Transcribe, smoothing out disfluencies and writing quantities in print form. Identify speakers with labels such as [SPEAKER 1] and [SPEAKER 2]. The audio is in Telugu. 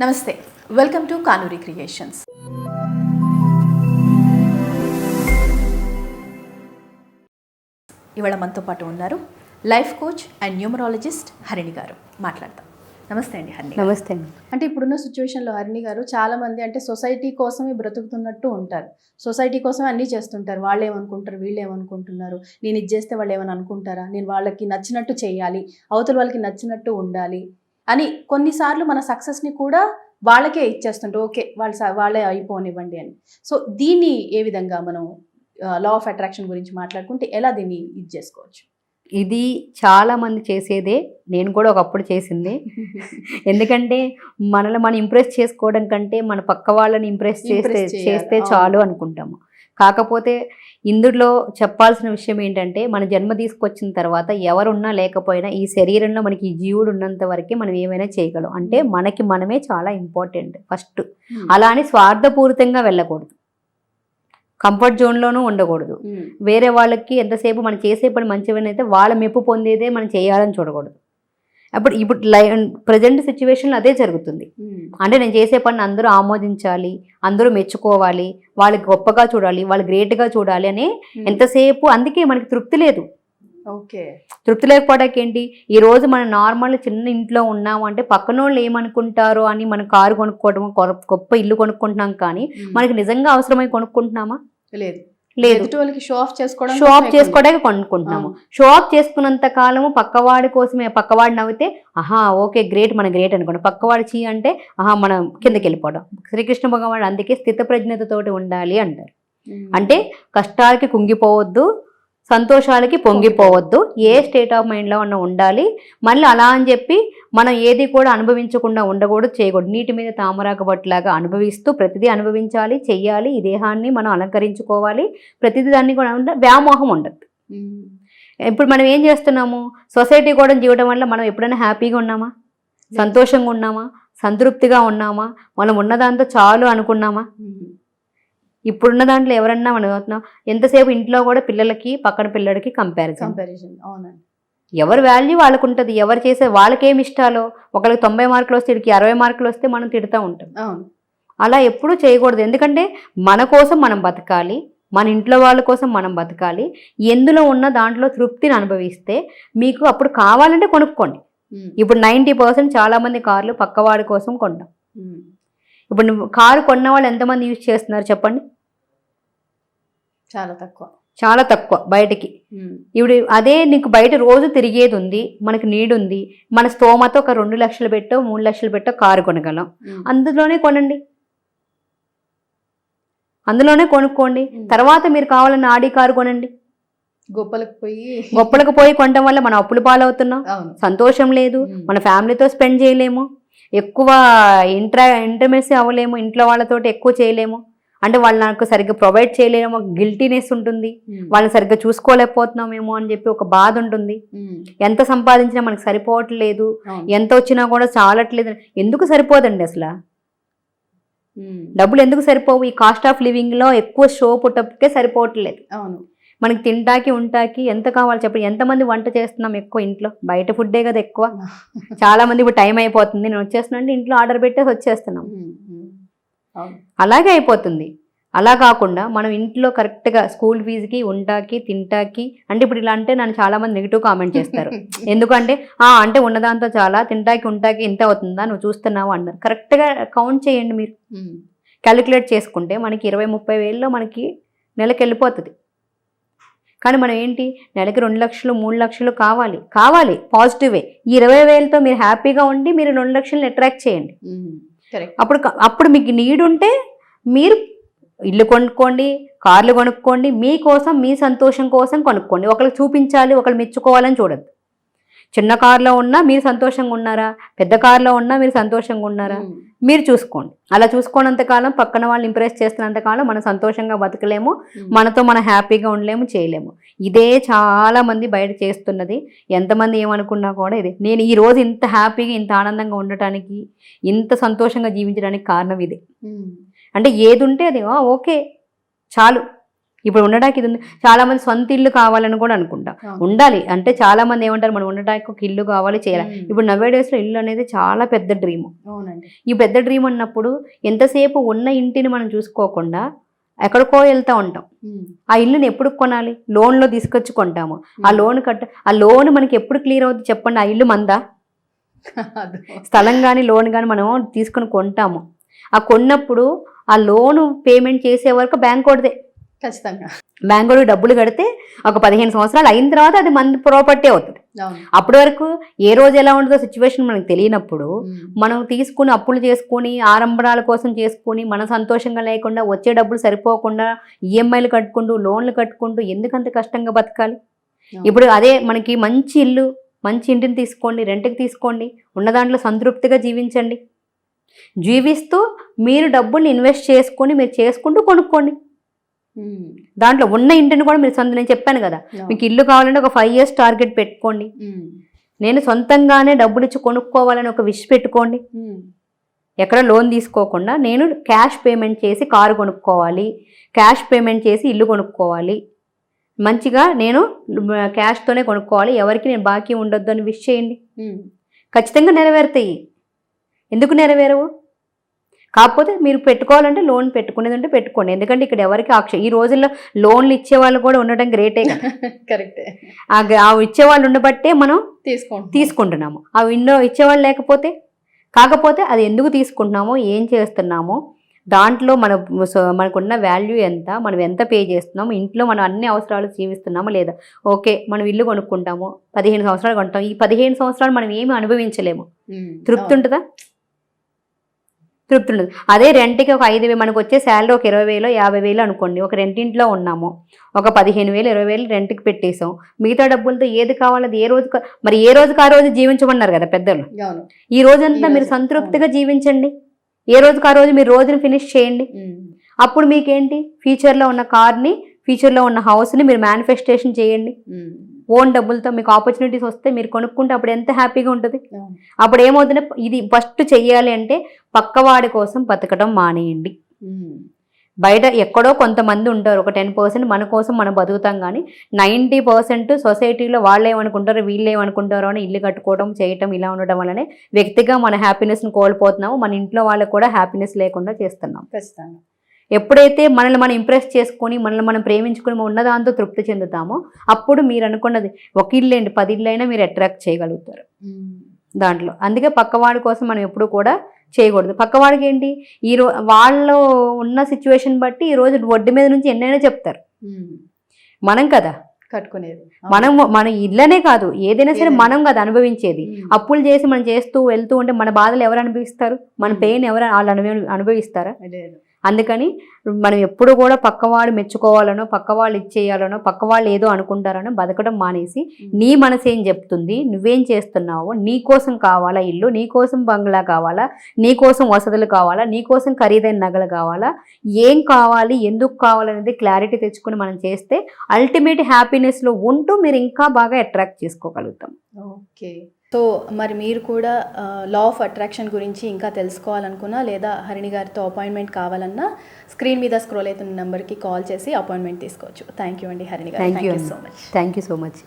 [SPEAKER 1] నమస్తే, వెల్కమ్ టు కానూరి క్రియేషన్స్. ఇవాళ మనతో పాటు ఉన్నారు life coach and numerologist Harini గారు. మాట్లాడతాం. నమస్తే అండి హరిణి.
[SPEAKER 2] నమస్తే అండి.
[SPEAKER 1] అంటే ఇప్పుడున్న సిచ్యువేషన్లో హరిణి గారు చాలామంది అంటే సొసైటీ కోసమే బ్రతుకుతున్నట్టు ఉంటారు. సొసైటీ కోసమే అన్నీ చేస్తుంటారు. వాళ్ళు ఏమనుకుంటారు, వీళ్ళు ఏమనుకుంటున్నారు, నేను ఇది చేస్తే వాళ్ళు ఏమని అనుకుంటారా, నేను వాళ్ళకి నచ్చినట్టు చేయాలి, అవతల వాళ్ళకి నచ్చినట్టు ఉండాలి అని కొన్నిసార్లు మన సక్సెస్ని కూడా వాళ్ళకే ఇచ్చేస్తుంటారు. ఓకే, వాళ్ళే అయిపోనివ్వండి అని. సో దీన్ని ఏ విధంగా మనం లా ఆఫ్ అట్రాక్షన్ గురించి మాట్లాడుకుంటే ఎలా దీన్ని ఇది చేసుకోవచ్చు?
[SPEAKER 2] ఇది చాలా మంది చేసేదే, నేను కూడా ఒకప్పుడు చేసింది. ఎందుకంటే మనల్ని మనం ఇంప్రెస్ చేసుకోవడం కంటే మన పక్క వాళ్ళని ఇంప్రెస్ చేస్తే చాలు అనుకుంటాము. కాకపోతే ఇందులో చెప్పాల్సిన విషయం ఏంటంటే, మన జన్మ తీసుకొచ్చిన తర్వాత ఎవరున్నా లేకపోయినా ఈ శరీరంలో మనకి ఈ జీవుడు ఉన్నంత వరకే మనం ఏమైనా చేయగలం. అంటే మనకి మనమే చాలా ఇంపార్టెంట్ ఫస్ట్. అలా అని స్వార్థపూరితంగా వెళ్ళకూడదు, కంఫర్ట్ జోన్లోనూ ఉండకూడదు. వేరే వాళ్ళకి ఎంతసేపు మనం చేసే పని మంచివనైతే వాళ్ళ మెప్పు పొందేదే మనం చేయాలని చూడకూడదు. ఇప్పుడు ప్రజెంట్ సిచ్యువేషన్లో అదే జరుగుతుంది. అంటే నేను చేసే పని అందరూ ఆమోదించాలి, అందరూ మెచ్చుకోవాలి, వాళ్ళకి గొప్పగా చూడాలి, వాళ్ళు గ్రేట్గా చూడాలి అని ఎంతసేపు. అందుకే మనకి తృప్తి లేదు.
[SPEAKER 1] ఓకే, తృప్తి
[SPEAKER 2] లేకపోవడానికి ఏంటి, ఈ రోజు మనం నార్మల్ చిన్న ఇంట్లో ఉన్నాము అంటే పక్కన వాళ్ళు ఏమనుకుంటారో అని మనం కారు కొనుక్కోవడం, గొప్ప ఇల్లు కొనుక్కుంటున్నాం, కానీ మనకి నిజంగా అవసరమై కొనుక్కుంటున్నామా?
[SPEAKER 1] లేదు.
[SPEAKER 2] షో ఆఫ్ చేసుకోవడానికి కొనుక్కుంటున్నాము. షో ఆఫ్ చేసుకున్నంత కాలము పక్కవాడి కోసమే. పక్కవాడి నవ్వితే ఆహా ఓకే గ్రేట్, మన గ్రేట్ అనుకోండి. పక్కవాడి చీ అంటే ఆహా మనం కిందకి వెళ్ళిపోవడం. శ్రీకృష్ణ భగవానుడు అందుకే స్థితప్రజ్ఞతతోటి ఉండాలి అంటారు. అంటే కష్టాలకి కుంగిపోవద్దు, సంతోషాలకి పొంగిపోవద్దు, ఏ స్టేట్ ఆఫ్ మైండ్లో ఉన్న ఉండాలి. మళ్ళీ అలా అని చెప్పి మనం ఏది కూడా అనుభవించకుండా ఉండకూడదు, చేయకూడదు. నీటి మీద తామరాకు బట్టులాగా అనుభవిస్తూ ప్రతిదీ అనుభవించాలి, చెయ్యాలి. ఈ దేహాన్ని మనం అలంకరించుకోవాలి. ప్రతిదీ దాన్ని కూడా వ్యామోహం ఉండదు. ఇప్పుడు మనం ఏం చేస్తున్నాము, సొసైటీ కూడా జీవడం వల్ల మనం ఎప్పుడైనా హ్యాపీగా ఉన్నామా, సంతోషంగా ఉన్నామా, సంతృప్తిగా ఉన్నామా, మనం ఉన్నదాంతో చాలు అనుకున్నామా? ఇప్పుడున్న దాంట్లో ఎవరన్నా మనం అవుతున్నాం. ఎంతసేపు ఇంట్లో కూడా పిల్లలకి పక్కన పిల్లడికి కంపారిజన్.
[SPEAKER 1] అవునండి.
[SPEAKER 2] ఎవరి వాల్యూ వాళ్ళకు ఉంటుంది. ఎవరు చేసే వాళ్ళకేమి ఇష్టాలో, ఒకరికి 90 మార్కులు వస్తే వీడికి 60 మార్కులు వస్తే మనం తిడుతూ ఉంటాం. అలా ఎప్పుడూ చేయకూడదు. ఎందుకంటే మన కోసం మనం బతకాలి, మన ఇంట్లో వాళ్ళ కోసం మనం బతకాలి. ఎందులో ఉన్న దాంట్లో తృప్తిని అనుభవిస్తే మీకు అప్పుడు కావాలంటే కొనుక్కోండి. ఇప్పుడు 90% చాలామంది కార్లు పక్కవాడి కోసం కొంటాం. ఇప్పుడు నువ్వు కారు కొన్న వాళ్ళు ఎంతమంది యూజ్ చేస్తున్నారు చెప్పండి? చాలా తక్కువ బయటికి. ఇప్పుడు అదే నీకు బయట రోజు తిరిగేది ఉంది, మనకి నీడ్ ఉంది, మన స్తోమత ఒక 2 లక్షలు పెట్టో 3 లక్షలు పెట్టో కారు కొనగలం. అందులోనే కొనండి, అందులోనే కొనుక్కోండి. తర్వాత మీరు కావాలన్న ఆడి కారు కొనండి. గొప్పలకు పోయి కొనడం వల్ల మనం అప్పులు పాలవుతున్నాం, సంతోషం లేదు, మన ఫ్యామిలీతో స్పెండ్ చేయలేము, ఎక్కువ ఇంటర్మెసీ అవ్వలేము, ఇంట్లో వాళ్ళతోటి ఎక్కువ చేయలేము. అంటే వాళ్ళు నాకు సరిగ్గా ప్రొవైడ్ చేయలేమో, గిల్టీనెస్ ఉంటుంది, వాళ్ళని సరిగ్గా చూసుకోలేకపోతున్నామేమో అని చెప్పి ఒక బాధ ఉంటుంది. ఎంత సంపాదించినా మనకు సరిపోవట్లేదు, ఎంత వచ్చినా కూడా చాలట్లేదు. ఎందుకు సరిపోదండి అసలు? డబ్బులు ఎందుకు సరిపోవు? ఈ కాస్ట్ ఆఫ్ లివింగ్లో ఎక్కువ షో పుట్టకే సరిపోవట్లేదు. మనకి తింటాకి ఉంటాకి ఎంత కావాలి చెప్పండి? ఎంతమంది వంట చేస్తున్నాం ఎక్కువ ఇంట్లో? బయట ఫుడ్డే కదా ఎక్కువ. చాలా మంది ఇప్పుడు టైం అయిపోతుంది, నేను వచ్చేస్తున్నా అంటే ఇంట్లో ఆర్డర్ పెట్టేసి వచ్చేస్తున్నాం. అలాగే అయిపోతుంది. అలా కాకుండా మనం ఇంట్లో కరెక్ట్గా స్కూల్ ఫీజుకి, ఉంటాకి, తింటాకి. అంటే ఇప్పుడు ఇలా అంటే నన్ను చాలామంది నెగిటివ్ కామెంట్ చేస్తారు. ఎందుకంటే అంటే ఉన్నదాంతో చాలా, తింటాకి ఉంటాకి ఇంత అవుతుందా, నువ్వు చూస్తున్నావు అన్నారు. కరెక్ట్గా కౌంట్ చేయండి మీరు, క్యాలిక్యులేట్ చేసుకుంటే మనకి 20-30 వేలలో మనకి నెలకి వెళ్ళిపోతుంది. కానీ మనం ఏంటి, నెలకి 2 లక్షలు 3 లక్షలు కావాలి పాజిటివే. ఈ 20 వేలతో మీరు హ్యాపీగా ఉండి మీరు 2 లక్షలను అట్రాక్ట్ చేయండి. అప్పుడు మీకు నీడ్ ఉంటే మీరు ఇల్లు కొనుక్కోండి, కార్లు కొనుక్కోండి, మీకోసం, మీ సంతోషం కోసం కొనుక్కోండి. ఒకరికి చూపించాలి, ఒకరు మెచ్చుకోవాలని చూడద్దు. చిన్న కారులో ఉన్నా మీరు సంతోషంగా ఉన్నారా, పెద్ద కారులో ఉన్నా మీరు సంతోషంగా ఉన్నారా, మీరు చూసుకోండి. అలా చూసుకోనంతకాలం, పక్కన వాళ్ళని ఇంప్రెస్ చేస్తున్నంతకాలం మనం సంతోషంగా బతకలేము, మనతో మనం హ్యాపీగా ఉండలేము, చేయలేము. ఇదే చాలా మంది బయట చేస్తున్నది. ఎంతమంది ఏమనుకున్నా కూడా ఇదే. నేను ఈ రోజు ఇంత హ్యాపీగా, ఇంత ఆనందంగా ఉండటానికి, ఇంత సంతోషంగా జీవించడానికి కారణం ఇదే. అంటే ఏది ఉంటే అది ఓకే చాలు. ఇప్పుడు ఉండడానికి ఇది ఉంది. చాలా మంది సొంత ఇల్లు కావాలని కూడా అనుకుంటాం. ఉండాలి అంటే చాలా మంది ఏమంటారు, మనం ఉండడానికి ఒక ఇల్లు కావాలి, చేయాలి. ఇప్పుడు నవ్వే డేస్లో ఇల్లు అనేది చాలా పెద్ద డ్రీమ్.
[SPEAKER 1] అవునండి.
[SPEAKER 2] ఈ పెద్ద డ్రీమ్ అన్నప్పుడు ఎంతసేపు ఉన్న ఇంటిని మనం చూసుకోకుండా ఎక్కడికో వెళ్తూ ఉంటాం. ఆ ఇల్లుని ఎప్పుడు కొనాలి? లోన్లో తీసుకొచ్చి కొంటాము. ఆ లోన్ మనకి ఎప్పుడు క్లియర్ అవుతుంది చెప్పండి? ఆ ఇల్లు మందా? స్థలం కానీ లోన్ కానీ మనం తీసుకొని కొంటాము. ఆ కొన్నప్పుడు ఆ లోను పేమెంట్ చేసే వరకు బ్యాంక్ కొడితే
[SPEAKER 1] ఖచ్చితంగా
[SPEAKER 2] బ్యాంక్ డబ్బులు కడితే ఒక 15 సంవత్సరాలు అయిన తర్వాత అది మన ప్రాపర్టీ అవుతుంది. అప్పటి వరకు ఏ రోజు ఎలా ఉంటుందో సిచ్యువేషన్ మనకు తెలియనప్పుడు మనం తీసుకుని అప్పులు చేసుకుని ఆడంబరాల కోసం చేసుకుని మన సంతోషంగా లేకుండా వచ్చే డబ్బులు సరిపోకుండా ఈఎంఐలు కట్టుకుంటూ లోన్లు కట్టుకుంటూ ఎందుకంత కష్టంగా బతకాలి? ఇప్పుడు అదే మనకి మంచి ఇల్లు, మంచి ఇంటిని తీసుకోండి, రెంట్కి తీసుకోండి, ఉన్న దాంట్లో సంతృప్తిగా జీవించండి. జీవిస్తూ మీరు డబ్బుని ఇన్వెస్ట్ చేసుకొని మీరు చేసుకుంటూ కొనుక్కోండి. దాంట్లో ఉన్న ఇంటిని కూడా మీరు నేను చెప్పాను కదా, మీకు ఇల్లు కావాలంటే ఒక 5 years టార్గెట్ పెట్టుకోండి. నేను సొంతంగానే డబ్బులు ఇచ్చి కొనుక్కోవాలని ఒక విష్ పెట్టుకోండి. ఎక్కడ లోన్ తీసుకోకుండా నేను క్యాష్ పేమెంట్ చేసి కారు కొనుక్కోవాలి, క్యాష్ పేమెంట్ చేసి ఇల్లు కొనుక్కోవాలి, మంచిగా నేను క్యాష్తోనే కొనుక్కోవాలి, ఎవరికి నేను బాకీ ఉండొద్దు అని విష్ చేయండి. ఖచ్చితంగా నెరవేరుతాయి. ఎందుకు నెరవేరవు? కాకపోతే మీరు పెట్టుకోవాలంటే లోన్ పెట్టుకునేదంటే పెట్టుకోండి. ఎందుకంటే ఇక్కడ ఎవరికి ఈ రోజుల్లో లోన్లు ఇచ్చేవాళ్ళు కూడా ఉండటం గ్రేటే కదా.
[SPEAKER 1] కరెక్టే.
[SPEAKER 2] ఆ ఇచ్చేవాళ్ళు ఉండబట్టే మనం తీసుకుంటున్నాము. అవి ఇచ్చేవాళ్ళు లేకపోతే, కాకపోతే అది ఎందుకు తీసుకుంటున్నామో, ఏం చేస్తున్నామో, దాంట్లో మనకున్న వాల్యూ ఎంత, మనం ఎంత పే చేస్తున్నాము, ఇంట్లో మనం అన్ని అవసరాలు జీవిస్తున్నామో లేదా. ఓకే, మనం ఇల్లు కొనుక్కుంటాము, 15 సంవత్సరాలు కొంటాం. ఈ 15 సంవత్సరాలు మనం ఏమి అనుభవించలేము. తృప్తి ఉంటుందా? తృప్తి ఉండదు. అదే రెంట్కి ఒక 5,000 మనకు వచ్చే శాలరీ ఒక 20,000 50,000 అనుకోండి. ఒక రెంటింట్లో ఉన్నాము, ఒక 15,000 20,000 రెంట్కి పెట్టేసాం. మిగతా డబ్బులతో ఏది కావాలి అది మరి ఏ రోజుకి ఆ రోజు జీవించమన్నారు కదా పెద్దలు. ఈ రోజంతా మీరు సంతృప్తిగా జీవించండి. ఏ రోజుకి ఆ రోజు మీరు రోజుని ఫినిష్ చేయండి. అప్పుడు మీకేంటి, ఫ్యూచర్లో ఉన్న కార్ని, ఫ్యూచర్లో ఉన్న హౌస్ని మీరు మేనిఫెస్టేషన్ చేయండి. ఓన్ డబ్బులతో మీకు ఆపర్చునిటీస్ వస్తే మీరు కొనుక్కుంటే అప్పుడు ఎంత హ్యాపీగా ఉంటుంది. అప్పుడు ఏమవుతుంది, ఇది ఫస్ట్ చెయ్యాలి అంటే పక్కవాడి కోసం బతకడం మానేయండి. బయట ఎక్కడో కొంతమంది ఉంటారు, ఒక 10% మన కోసం మనం బతుకుతాం. కానీ 90% సొసైటీలో వాళ్ళు ఏమనుకుంటారో వీళ్ళు ఏమనుకుంటారో అని ఇల్లు కట్టుకోవడం చేయటం ఇలా ఉండడం వల్లనే వ్యక్తిగా మన హ్యాపీనెస్ని కోల్పోతున్నాము. మన ఇంట్లో వాళ్ళకు కూడా హ్యాపీనెస్ లేకుండా చేస్తున్నాం.
[SPEAKER 1] ఖచ్చితంగా
[SPEAKER 2] ఎప్పుడైతే మనల్ని మనం ఇంప్రెస్ చేసుకొని మనల్ని మనం ప్రేమించుకొని ఉన్నదాంతో తృప్తి చెందుతామో అప్పుడు మీరు అనుకున్నది ఒక ఇల్లు ఏంటి 10 ఇళ్ళు అయినా మీరు అట్రాక్ట్ చేయగలుగుతారు దాంట్లో. అందుకే పక్కవాడి కోసం మనం ఎప్పుడు కూడా చేయకూడదు. పక్కవాడికి ఏంటి, వాళ్ళు ఉన్న సిచ్యువేషన్ బట్టి ఈరోజు ఒడ్డు మీద నుంచి ఎన్నైనా చెప్తారు. మనం కదా కట్టుకునేది, మన ఇళ్ళనే కాదు ఏదైనా సరే మనం కదా అనుభవించేది. అప్పులు చేసి మనం చేస్తూ వెళ్తూ ఉంటే మన బాధలు ఎవరు అనుభవిస్తారు? మన పెయిన్ ఎవరు వాళ్ళు అనుభవిస్తారా? అందుకని మనం ఎప్పుడు కూడా పక్కవాడు మెచ్చుకోవాలనో, పక్కవాళ్ళు ఇచ్చేయాలనో, పక్కవాళ్ళు ఏదో అనుకుంటారనో బతకడం మానేసి నీ మనసు ఏం చెప్తుంది, నువ్వేం చేస్తున్నావో, నీ కోసం కావాలా ఇల్లు, నీ కోసం బంగ్లా కావాలా, నీ కోసం వసతులు కావాలా, నీ కోసం ఖరీదైన నగలు కావాలా, ఏం కావాలి, ఎందుకు కావాలనేది క్లారిటీ తెచ్చుకొని మనం చేస్తే అల్టిమేట్ హ్యాపీనెస్లో ఉంటూ మీరు ఇంకా బాగా అట్రాక్ట్ చేసుకోగలుగుతాం.
[SPEAKER 1] ఓకే. సో మరి మీరు కూడా లా ఆఫ్ అట్రాక్షన్ గురించి ఇంకా తెలుసుకోవాలనుకున్నా లేదా హరిణి గారితో అపాయింట్మెంట్ కావాలన్నా స్క్రీన్ మీద స్క్రోల్ అవుతున్న నెంబర్కి కాల్ చేసి అపాయింట్మెంట్ తీసుకోవచ్చు. థ్యాంక్ యూ అండి హరిణి గారు. Thank you so much.
[SPEAKER 2] Thank you so much.